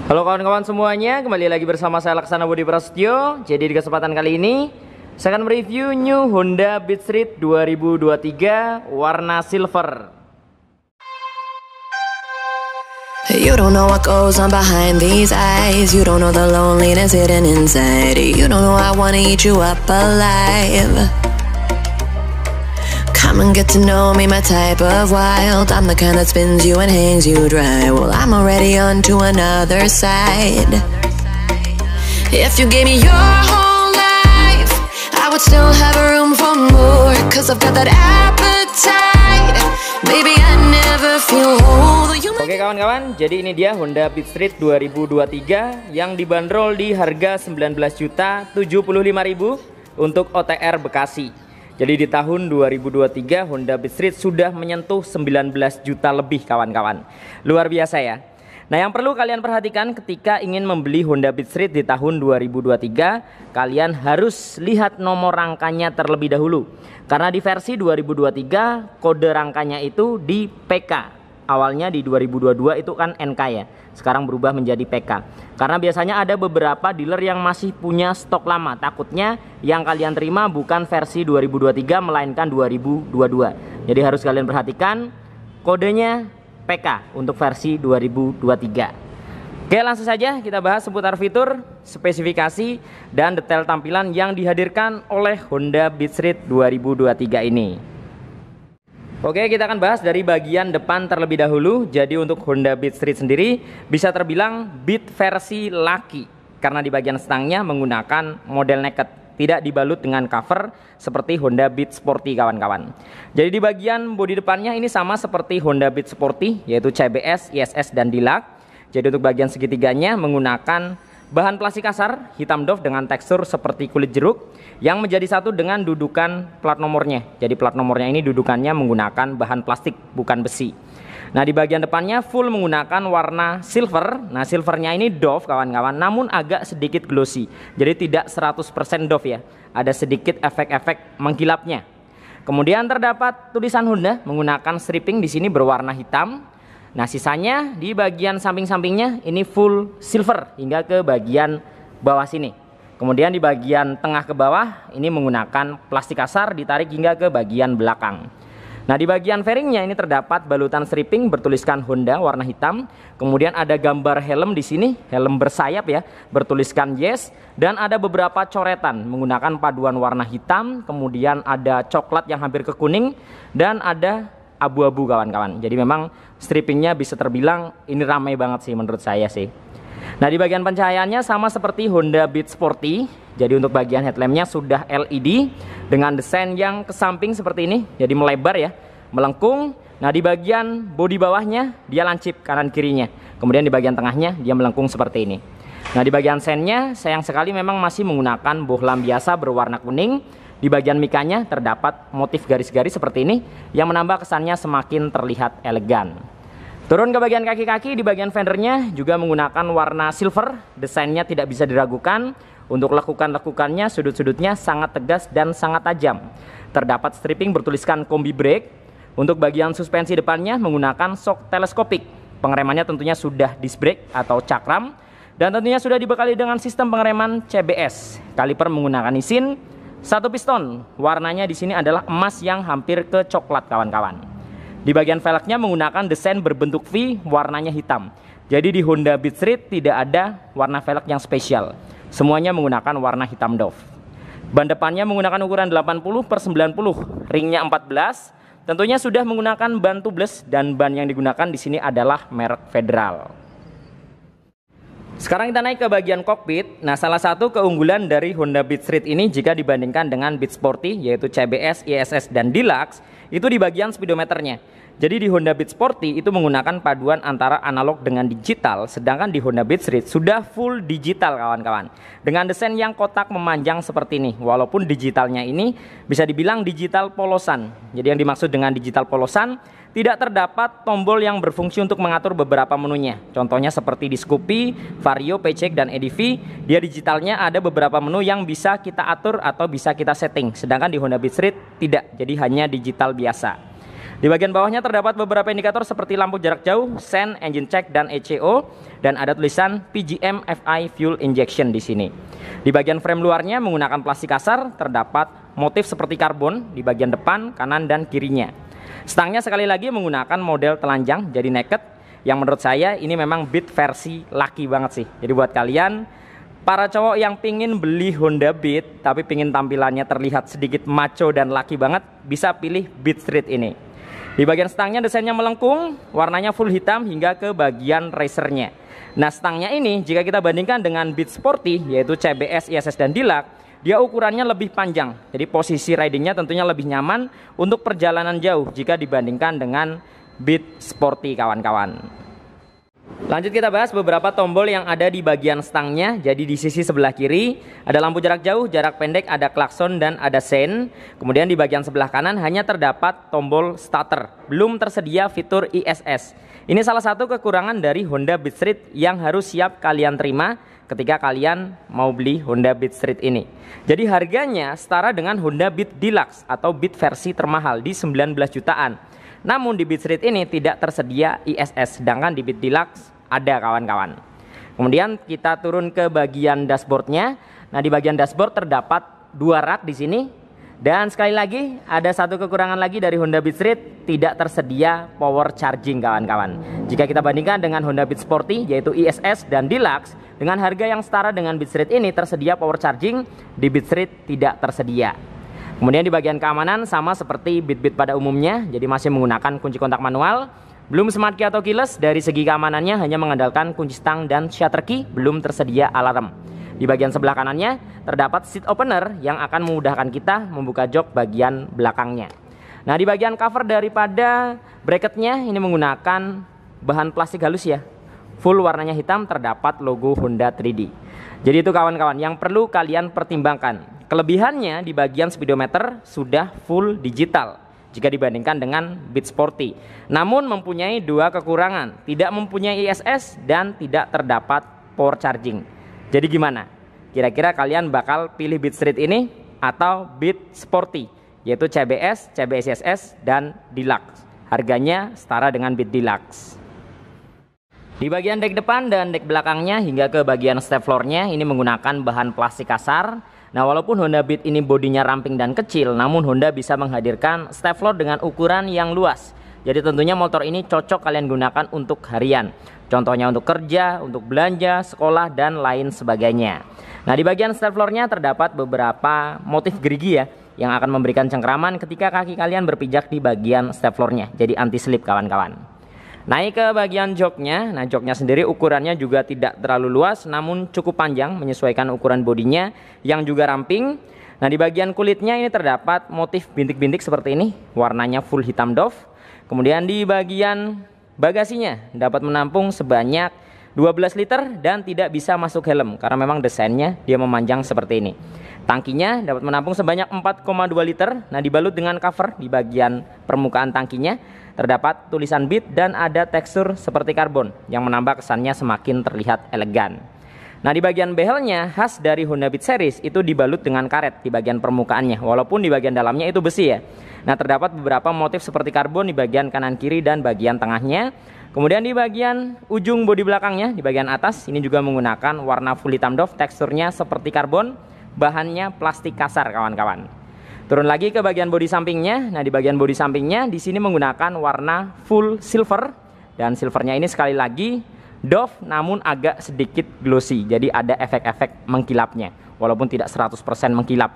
Halo kawan-kawan semuanya, kembali lagi bersama saya Laksana Budi Prasetyo. Jadi di kesempatan kali ini saya akan mereview new Honda Beat Street 2023 warna silver. You don't know what goes on behind these eyes. You don't know the loneliness hidden inside. You don't know I wanna eat you up alive. Come and get to know me, my type of wild. I'm the kind that spins you and hangs you dry. Well, I'm already on to another side. If you gave me your whole life, I would still have room for more. Cause I've got that appetite. Maybe I never feel whole. Oke kawan-kawan, jadi ini dia Honda Beat Street 2023 yang dibanderol di harga 19.075.000 untuk OTR Bekasi. Jadi di tahun 2023 Honda Beat Street sudah menyentuh 19 juta lebih kawan-kawan. Luar biasa ya. Nah, yang perlu kalian perhatikan ketika ingin membeli Honda Beat Street di tahun 2023, kalian harus lihat nomor rangkanya terlebih dahulu. Karena di versi 2023 kode rangkanya itu di PK. Awalnya di 2022 itu kan NK ya. Sekarang berubah menjadi PK. Karena biasanya ada beberapa dealer yang masih punya stok lama. Takutnya yang kalian terima bukan versi 2023 melainkan 2022. Jadi harus kalian perhatikan kodenya PK untuk versi 2023. Oke, langsung saja kita bahas seputar fitur, spesifikasi, dan detail tampilan yang dihadirkan oleh Honda Beat Street 2023 ini. Oke, kita akan bahas dari bagian depan terlebih dahulu. Jadi untuk Honda Beat Street sendiri bisa terbilang Beat versi laki, karena di bagian stangnya menggunakan model naked, tidak dibalut dengan cover seperti Honda Beat Sporty kawan-kawan. Jadi di bagian bodi depannya ini sama seperti Honda Beat Sporty, yaitu CBS, ISS, dan Deluxe. Jadi untuk bagian segitiganya menggunakan bahan plastik kasar hitam doff dengan tekstur seperti kulit jeruk yang menjadi satu dengan dudukan plat nomornya. Jadi plat nomornya ini dudukannya menggunakan bahan plastik bukan besi. Nah, di bagian depannya full menggunakan warna silver. Nah, silvernya ini doff kawan-kawan, namun agak sedikit glossy. Jadi tidak 100% doff ya. Ada sedikit efek-efek mengkilapnya. Kemudian terdapat tulisan Honda menggunakan striping di sini berwarna hitam. Nah, sisanya di bagian samping-sampingnya ini full silver hingga ke bagian bawah sini. Kemudian di bagian tengah ke bawah ini menggunakan plastik kasar ditarik hingga ke bagian belakang. Nah, di bagian fairingnya ini terdapat balutan striping bertuliskan Honda warna hitam. Kemudian ada gambar helm di sini, helm bersayap ya, bertuliskan Yes, dan ada beberapa coretan menggunakan paduan warna hitam, kemudian ada coklat yang hampir ke kuning, dan ada abu-abu kawan-kawan. Jadi memang strippingnya bisa terbilang ini ramai banget sih menurut saya sih. Nah, di bagian pencahayaannya sama seperti Honda Beat Sporty. Jadi untuk bagian headlampnya sudah LED dengan desain yang ke samping seperti ini. Jadi melebar ya, melengkung. Nah, di bagian bodi bawahnya dia lancip kanan kirinya. Kemudian di bagian tengahnya dia melengkung seperti ini. Nah, di bagian sennya sayang sekali memang masih menggunakan bohlam biasa berwarna kuning. Di bagian mikanya terdapat motif garis-garis seperti ini yang menambah kesannya semakin terlihat elegan. Turun ke bagian kaki-kaki, di bagian fendernya juga menggunakan warna silver. Desainnya tidak bisa diragukan. Untuk lekukan-lekukannya sudut-sudutnya sangat tegas dan sangat tajam. Terdapat stripping bertuliskan kombi brake. Untuk bagian suspensi depannya menggunakan shock teleskopik. Pengeremannya tentunya sudah disc brake atau cakram. Dan tentunya sudah dibekali dengan sistem pengereman CBS. Kaliper menggunakan isin. Satu piston, warnanya di sini adalah emas yang hampir ke coklat kawan-kawan. Di bagian velgnya menggunakan desain berbentuk V, warnanya hitam. Jadi di Honda Beat Street tidak ada warna velg yang spesial. Semuanya menggunakan warna hitam doff. Ban depannya menggunakan ukuran 80/90, ringnya 14. Tentunya sudah menggunakan ban tubeless dan ban yang digunakan di sini adalah merek Federal. Sekarang kita naik ke bagian kokpit. Nah, salah satu keunggulan dari Honda Beat Street ini jika dibandingkan dengan Beat Sporty, yaitu CBS, ISS, dan Deluxe, itu di bagian speedometernya. Jadi di Honda Beat Sporty itu menggunakan paduan antara analog dengan digital, sedangkan di Honda Beat Street sudah full digital kawan-kawan. Dengan desain yang kotak memanjang seperti ini, walaupun digitalnya ini bisa dibilang digital polosan. Jadi yang dimaksud dengan digital polosan, tidak terdapat tombol yang berfungsi untuk mengatur beberapa menunya. Contohnya seperti di Scoopy, Vario, Paycheck, dan EDV, dia digitalnya ada beberapa menu yang bisa kita atur atau bisa kita setting. Sedangkan di Honda Beat Street tidak, jadi hanya digital biasa. Di bagian bawahnya terdapat beberapa indikator seperti lampu jarak jauh, sen, engine check, dan ECO, dan ada tulisan PGM FI fuel injection di sini. Di bagian frame luarnya menggunakan plastik kasar, terdapat motif seperti karbon di bagian depan, kanan, dan kirinya. Stangnya sekali lagi menggunakan model telanjang, jadi naked, yang menurut saya ini memang Beat versi laki banget sih. Jadi buat kalian para cowok yang pingin beli Honda Beat tapi pingin tampilannya terlihat sedikit macho dan laki banget, bisa pilih Beat Street ini. Di bagian stangnya desainnya melengkung, warnanya full hitam hingga ke bagian racernya. Nah, stangnya ini jika kita bandingkan dengan Beat Sporty yaitu CBS, ISS, dan Deluxe, dia ukurannya lebih panjang. Jadi posisi ridingnya tentunya lebih nyaman untuk perjalanan jauh jika dibandingkan dengan Beat Sporty kawan-kawan. Lanjut kita bahas beberapa tombol yang ada di bagian stangnya. Jadi di sisi sebelah kiri ada lampu jarak jauh, jarak pendek, ada klakson, dan ada sein. Kemudian di bagian sebelah kanan hanya terdapat tombol starter. Belum tersedia fitur ISS. Ini salah satu kekurangan dari Honda Beat Street yang harus siap kalian terima ketika kalian mau beli Honda Beat Street ini. Jadi harganya setara dengan Honda Beat Deluxe atau Beat versi termahal di 19 jutaan. Namun di Beat Street ini tidak tersedia ISS, sedangkan di Beat Deluxe ada kawan-kawan. Kemudian kita turun ke bagian dashboardnya. Nah, di bagian dashboard terdapat 2 rak di sini. Dan sekali lagi ada satu kekurangan lagi dari Honda Beat Street, tidak tersedia power charging kawan-kawan. Jika kita bandingkan dengan Honda Beat Sporty yaitu ISS dan Deluxe, dengan harga yang setara dengan Beat Street ini tersedia power charging, di Beat Street tidak tersedia. Kemudian di bagian keamanan sama seperti Beat-Beat pada umumnya, jadi masih menggunakan kunci kontak manual. Belum smart key atau keyless, dari segi keamanannya hanya mengandalkan kunci stang dan shutter key, belum tersedia alarm. Di bagian sebelah kanannya terdapat seat opener yang akan memudahkan kita membuka jok bagian belakangnya. Nah, di bagian cover daripada bracketnya ini menggunakan bahan plastik halus ya. Full warnanya hitam, terdapat logo Honda 3D. Jadi itu kawan-kawan yang perlu kalian pertimbangkan. Kelebihannya di bagian speedometer sudah full digital jika dibandingkan dengan Beat Sporty. Namun mempunyai 2 kekurangan, tidak mempunyai ISS dan tidak terdapat power charging. Jadi gimana? Kira-kira kalian bakal pilih Beat Street ini atau Beat Sporty, yaitu CBS, CBS ISS, dan Deluxe. Harganya setara dengan Beat Deluxe. Di bagian dek depan dan dek belakangnya hingga ke bagian step floornya ini menggunakan bahan plastik kasar. Nah, walaupun Honda Beat ini bodinya ramping dan kecil, namun Honda bisa menghadirkan step floor dengan ukuran yang luas. Jadi tentunya motor ini cocok kalian gunakan untuk harian. Contohnya untuk kerja, untuk belanja, sekolah, dan lain sebagainya. Nah, di bagian step floornya terdapat beberapa motif gerigi ya, yang akan memberikan cengkraman ketika kaki kalian berpijak di bagian step floornya. Jadi anti slip kawan-kawan. Naik ke bagian joknya. Nah, joknya sendiri ukurannya juga tidak terlalu luas, namun cukup panjang menyesuaikan ukuran bodinya yang juga ramping. Nah, di bagian kulitnya ini terdapat motif bintik-bintik seperti ini, warnanya full hitam doff. Kemudian di bagian bagasinya dapat menampung sebanyak 12 liter dan tidak bisa masuk helm karena memang desainnya dia memanjang seperti ini. Tangkinya dapat menampung sebanyak 4,2 liter. Nah, dibalut dengan cover di bagian permukaan tangkinya terdapat tulisan Beat dan ada tekstur seperti karbon yang menambah kesannya semakin terlihat elegan. Nah, di bagian behelnya khas dari Honda Beat Series itu dibalut dengan karet di bagian permukaannya, walaupun di bagian dalamnya itu besi ya. Nah, terdapat beberapa motif seperti karbon di bagian kanan kiri dan bagian tengahnya. Kemudian di bagian ujung bodi belakangnya di bagian atas ini juga menggunakan warna full hitam doff, teksturnya seperti karbon, bahannya plastik kasar kawan-kawan. Turun lagi ke bagian bodi sampingnya. Nah, di bagian bodi sampingnya di sini menggunakan warna full silver, dan silvernya ini sekali lagi doff namun agak sedikit glossy. Jadi ada efek-efek mengkilapnya walaupun tidak 100% mengkilap.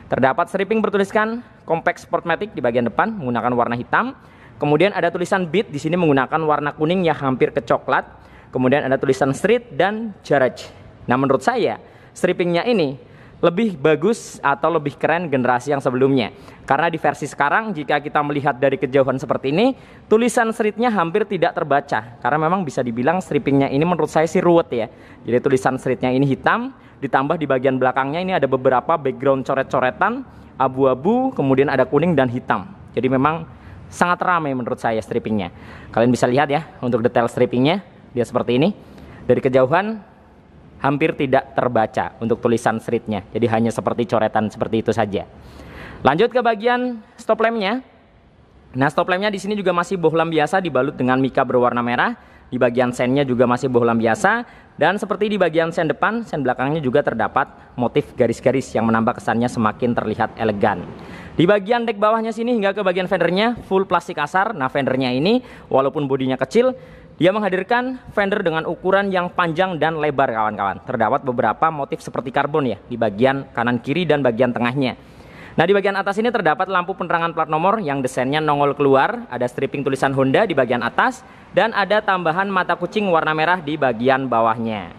Terdapat stripping bertuliskan Compact Sportmatic di bagian depan menggunakan warna hitam. Kemudian ada tulisan Beat di sini menggunakan warna kuning yang hampir ke coklat. Kemudian ada tulisan Street dan Garage. Nah, menurut saya strippingnya ini lebih bagus atau lebih keren generasi yang sebelumnya. Karena di versi sekarang jika kita melihat dari kejauhan seperti ini, tulisan streetnya hampir tidak terbaca. Karena memang bisa dibilang strippingnya ini menurut saya sih ruwet ya. Jadi tulisan streetnya ini hitam, ditambah di bagian belakangnya ini ada beberapa background coret-coretan, abu-abu, kemudian ada kuning dan hitam. Jadi memang sangat ramai menurut saya strippingnya. Kalian bisa lihat ya untuk detail strippingnya, dia seperti ini. Dari kejauhan hampir tidak terbaca untuk tulisan streetnya, jadi hanya seperti coretan seperti itu saja. Lanjut ke bagian stop lampnya. Nah, stop lampnya di sini juga masih bohlam biasa dibalut dengan mika berwarna merah. Di bagian sennya juga masih bohlam biasa, dan seperti di bagian sen depan, sen belakangnya juga terdapat motif garis-garis yang menambah kesannya semakin terlihat elegan. Di bagian dek bawahnya sini hingga ke bagian fendernya full plastik kasar. Nah, fendernya ini walaupun bodinya kecil, dia menghadirkan fender dengan ukuran yang panjang dan lebar kawan-kawan. Terdapat beberapa motif seperti karbon ya di bagian kanan kiri dan bagian tengahnya. Nah, di bagian atas ini terdapat lampu penerangan plat nomor yang desainnya nongol keluar, ada stripping tulisan Honda di bagian atas, dan ada tambahan mata kucing warna merah di bagian bawahnya.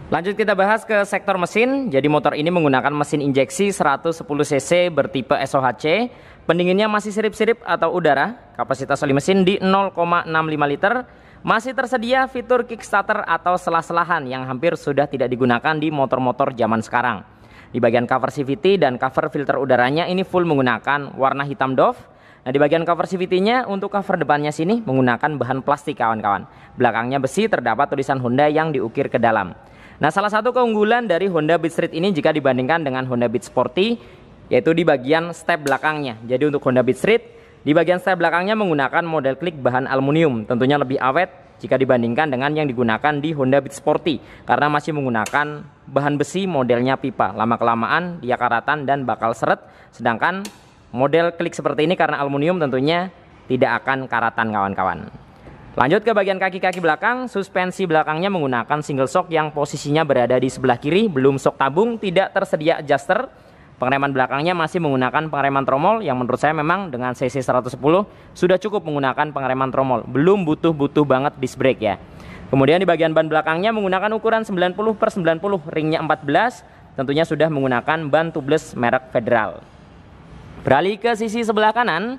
Lanjut kita bahas ke sektor mesin. Jadi motor ini menggunakan mesin injeksi 110 cc bertipe SOHC. Pendinginnya masih sirip-sirip atau udara. Kapasitas oli mesin di 0,65 liter. Masih tersedia fitur kickstarter atau selah-selahan yang hampir sudah tidak digunakan di motor-motor zaman sekarang. Di bagian cover CVT dan cover filter udaranya ini full menggunakan warna hitam doff. Nah, di bagian cover CVT-nya untuk cover depannya sini menggunakan bahan plastik kawan-kawan. Belakangnya besi, terdapat tulisan Honda yang diukir ke dalam. Nah, salah satu keunggulan dari Honda Beat Street ini jika dibandingkan dengan Honda Beat Sporty yaitu di bagian step belakangnya. Jadi untuk Honda Beat Street di bagian step belakangnya menggunakan model klik bahan aluminium, tentunya lebih awet jika dibandingkan dengan yang digunakan di Honda Beat Sporty karena masih menggunakan bahan besi modelnya pipa. Lama-kelamaan dia karatan dan bakal seret, sedangkan model klik seperti ini karena aluminium tentunya tidak akan karatan kawan-kawan. Lanjut ke bagian kaki-kaki belakang, suspensi belakangnya menggunakan single shock yang posisinya berada di sebelah kiri, belum shock tabung, tidak tersedia adjuster. Pengereman belakangnya masih menggunakan pengereman tromol yang menurut saya memang dengan cc 110 sudah cukup menggunakan pengereman tromol, belum butuh banget disc brake ya. Kemudian di bagian ban belakangnya menggunakan ukuran 90/90, ringnya 14, tentunya sudah menggunakan ban tubeless merek Federal. Beralih ke sisi sebelah kanan.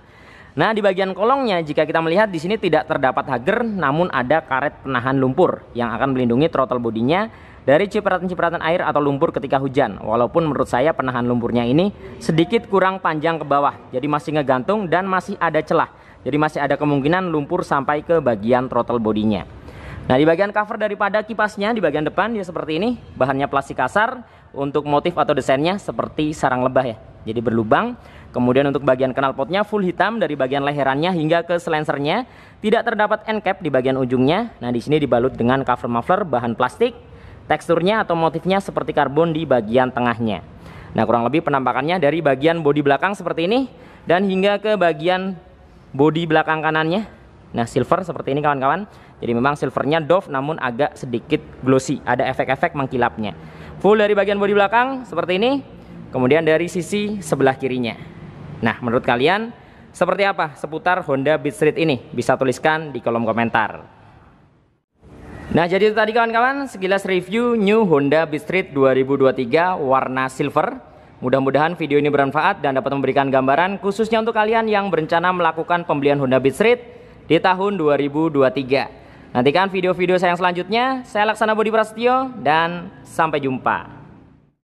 Nah, di bagian kolongnya jika kita melihat di sini tidak terdapat hager, namun ada karet penahan lumpur yang akan melindungi throttle bodinya dari cipratan-cipratan air atau lumpur ketika hujan. Walaupun menurut saya penahan lumpurnya ini sedikit kurang panjang ke bawah, jadi masih ngegantung dan masih ada celah. Jadi masih ada kemungkinan lumpur sampai ke bagian throttle bodinya. Nah, di bagian cover daripada kipasnya di bagian depan dia seperti ini, bahannya plastik kasar. Untuk motif atau desainnya seperti sarang lebah ya, jadi berlubang. Kemudian untuk bagian knalpotnya full hitam dari bagian leherannya hingga ke silencernya. Tidak terdapat end cap di bagian ujungnya. Nah, di sini dibalut dengan cover muffler bahan plastik. Teksturnya atau motifnya seperti karbon di bagian tengahnya. Nah, kurang lebih penampakannya dari bagian bodi belakang seperti ini dan hingga ke bagian bodi belakang kanannya. Nah, silver seperti ini kawan-kawan. Jadi memang silvernya doff namun agak sedikit glossy, ada efek-efek mengkilapnya. Full dari bagian bodi belakang seperti ini. Kemudian dari sisi sebelah kirinya. Nah, menurut kalian seperti apa seputar Honda Beat Street ini? Bisa tuliskan di kolom komentar. Nah, jadi itu tadi kawan-kawan sekilas review new Honda Beat Street 2023 warna silver. Mudah-mudahan video ini bermanfaat dan dapat memberikan gambaran khususnya untuk kalian yang berencana melakukan pembelian Honda Beat Street di tahun 2023. Nantikan video-video saya yang selanjutnya. Saya Laksana Budi Prasetyo dan sampai jumpa.